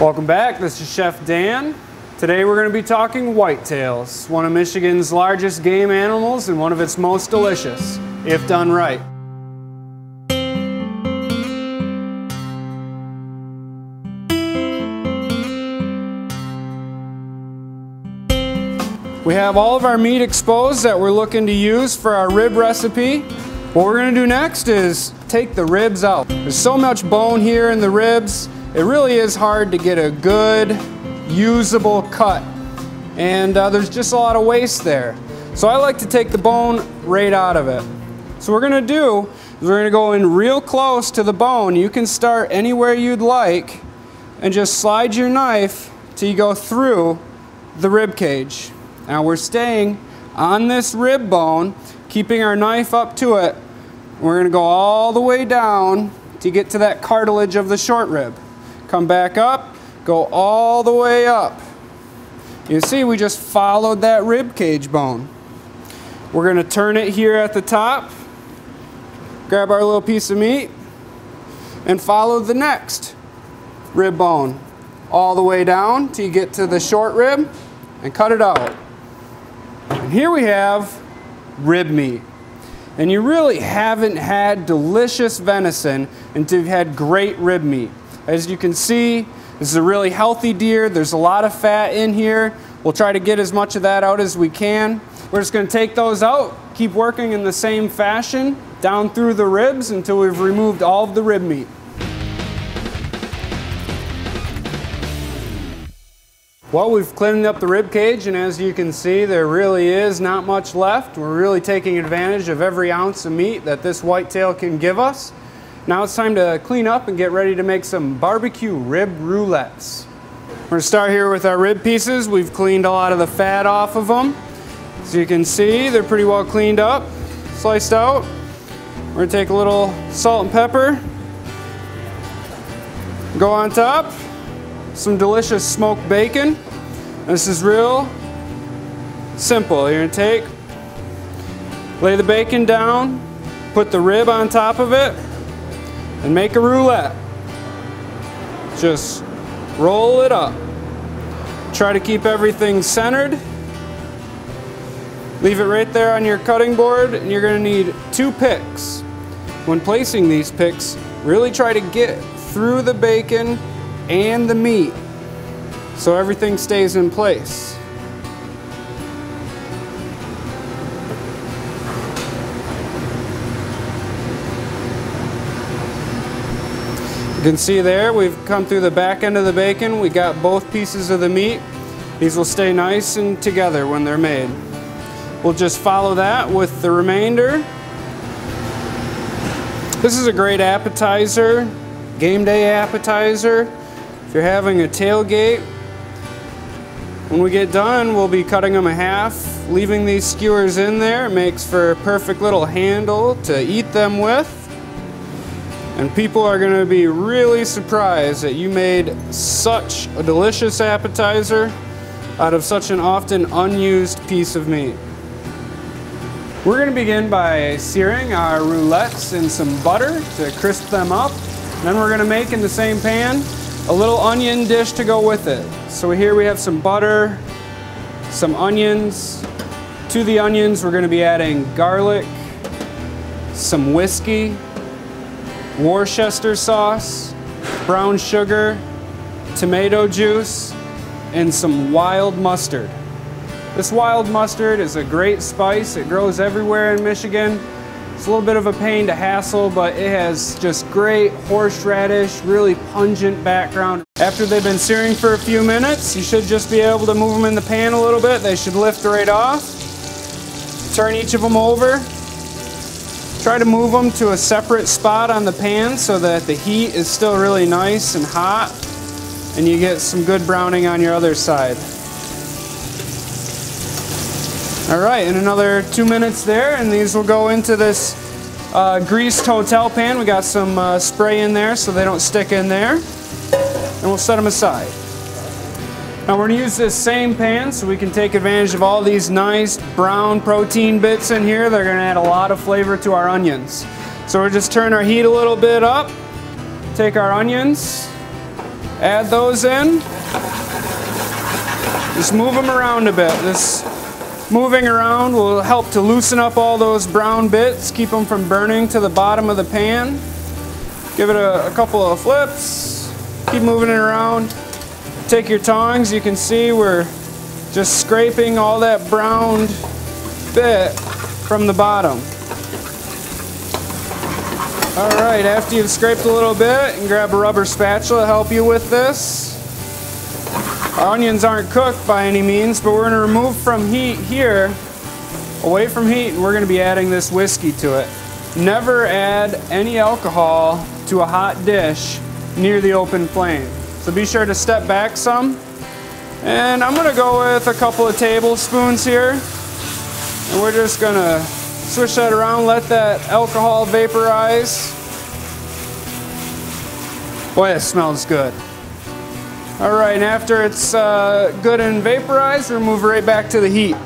Welcome back, this is Chef Dan. Today we're going to be talking whitetails, one of Michigan's largest game animals and one of its most delicious, if done right. We have all of our meat exposed that we're looking to use for our rib recipe. What we're going to do next is take the ribs out. There's so much bone here in the ribs, it really is hard to get a good, usable cut. And there's just a lot of waste there. So I like to take the bone right out of it. So what we're going to do is we're going to go in real close to the bone. You can start anywhere you'd like and just slide your knife till you go through the rib cage. Now we're staying on this rib bone, keeping our knife up to it. We're going to go all the way down to get to that cartilage of the short rib. Come back up, go all the way up. You see, we just followed that rib cage bone. We're going to turn it here at the top, grab our little piece of meat, and follow the next rib bone all the way down till you get to the short rib and cut it out. And here we have rib meat. And you really haven't had delicious venison until you've had great rib meat. As you can see, this is a really healthy deer. There's a lot of fat in here. We'll try to get as much of that out as we can. We're just going to take those out, keep working in the same fashion down through the ribs until we've removed all of the rib meat. Well, we've cleaned up the rib cage, and as you can see, there really is not much left. We're really taking advantage of every ounce of meat that this whitetail can give us. Now it's time to clean up and get ready to make some barbecue rib roulettes. We're going to start here with our rib pieces. We've cleaned a lot of the fat off of them. As you can see, they're pretty well cleaned up, sliced out. We're going to take a little salt and pepper, go on top. Some delicious smoked bacon. This is real simple. You're going to lay the bacon down, put the rib on top of it, and make a roulette. Just roll it up. Try to keep everything centered. Leave it right there on your cutting board, and you're going to need 2 picks. When placing these picks, really try to get through the bacon and the meat so everything stays in place. You can see there we've come through the back end of the bacon. We got both pieces of the meat. These will stay nice and together when they're made. We'll just follow that with the remainder. This is a great appetizer, game day appetizer. If you're having a tailgate, when we get done, we'll be cutting them in half, leaving these skewers in there. It makes for a perfect little handle to eat them with. And people are going to be really surprised that you made such a delicious appetizer out of such an often unused piece of meat. We're going to begin by searing our roulettes in some butter to crisp them up. Then we're going to make in the same pan a little onion dish to go with it. So here we have some butter, some onions. To the onions we're going to be adding garlic, some whiskey, Worcester sauce, brown sugar, tomato juice, and some wild mustard. This wild mustard is a great spice. It grows everywhere in Michigan. It's a little bit of a pain to hassle, but it has just great horseradish, really pungent background. After they've been searing for a few minutes, you should just be able to move them in the pan a little bit. They should lift right off. Turn each of them over. Try to move them to a separate spot on the pan so that the heat is still really nice and hot, and you get some good browning on your other side. Alright, in another 2 minutes there, and these will go into this greased hotel pan. We got some spray in there so they don't stick in there. And we'll set them aside. Now we're going to use this same pan so we can take advantage of all these nice brown protein bits in here. They're going to add a lot of flavor to our onions. So we'll just turn our heat a little bit up, take our onions, Add those in. Just move them around a bit. This moving around will help to loosen up all those brown bits, keep them from burning to the bottom of the pan. Give it a couple of flips. Keep moving it around. Take your tongs. You can see we're just scraping all that browned bit from the bottom. Alright, after you've scraped a little bit, you can grab a rubber spatula to help you with this. Our onions aren't cooked by any means, but we're going to remove from heat here, away from heat, and we're going to be adding this whiskey to it. Never add any alcohol to a hot dish near the open flame. So be sure to step back some. And I'm going to go with a couple of tablespoons here. And we're just going to swish that around, let that alcohol vaporize. Boy, it smells good. All right, and after it's good and vaporized, we'll move right back to the heat.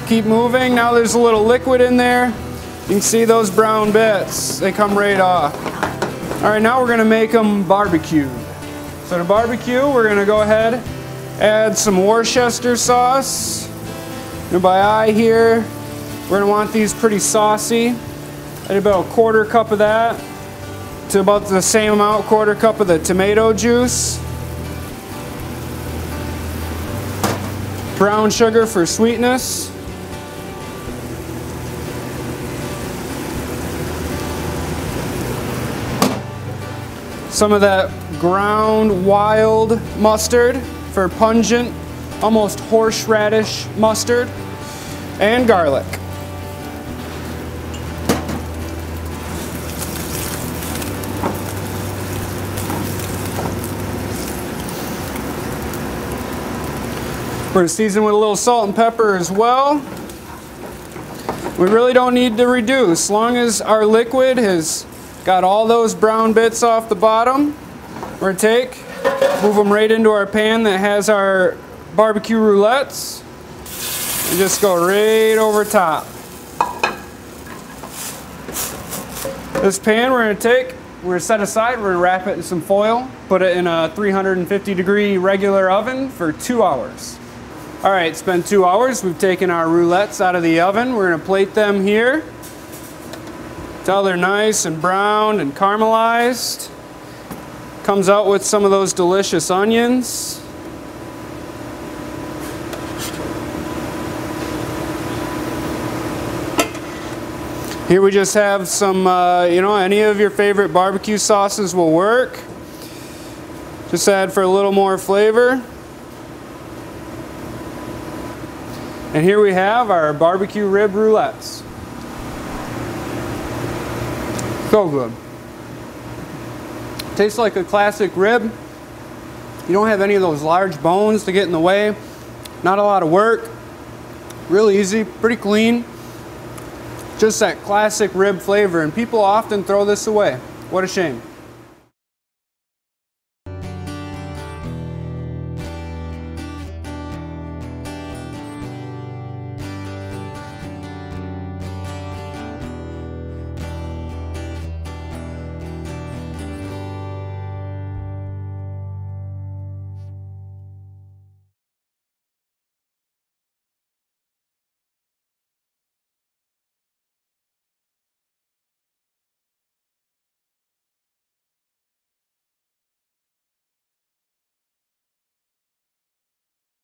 Keep moving. Now there's a little liquid in there. You can see those brown bits. They come right off. All right, now we're going to make them barbecued. So to barbecue, we're going to go ahead, add some Worcester sauce. And by eye here, we're going to want these pretty saucy. Add about a quarter cup of that to about the same amount, quarter cup of the tomato juice. Brown sugar for sweetness. Some of that ground wild mustard for pungent, almost horseradish mustard, and garlic. We're going to season with a little salt and pepper as well. We really don't need to reduce. As long as our liquid has got all those brown bits off the bottom, we're going to move them right into our pan that has our barbecue roulettes, and just go right over top. This pan we're going to set aside, we're going to wrap it in some foil, put it in a 350-degree regular oven for 2 hours. All right, it's been 2 hours. We've taken our roulettes out of the oven. We're going to plate them here until they're nice and browned and caramelized. Comes out with some of those delicious onions. Here we just have some, any of your favorite barbecue sauces will work. Just add for a little more flavor. And here we have our barbecue rib roulettes. So good. Tastes like a classic rib. You don't have any of those large bones to get in the way. Not a lot of work. Really easy, pretty clean. Just that classic rib flavor, and people often throw this away. What a shame.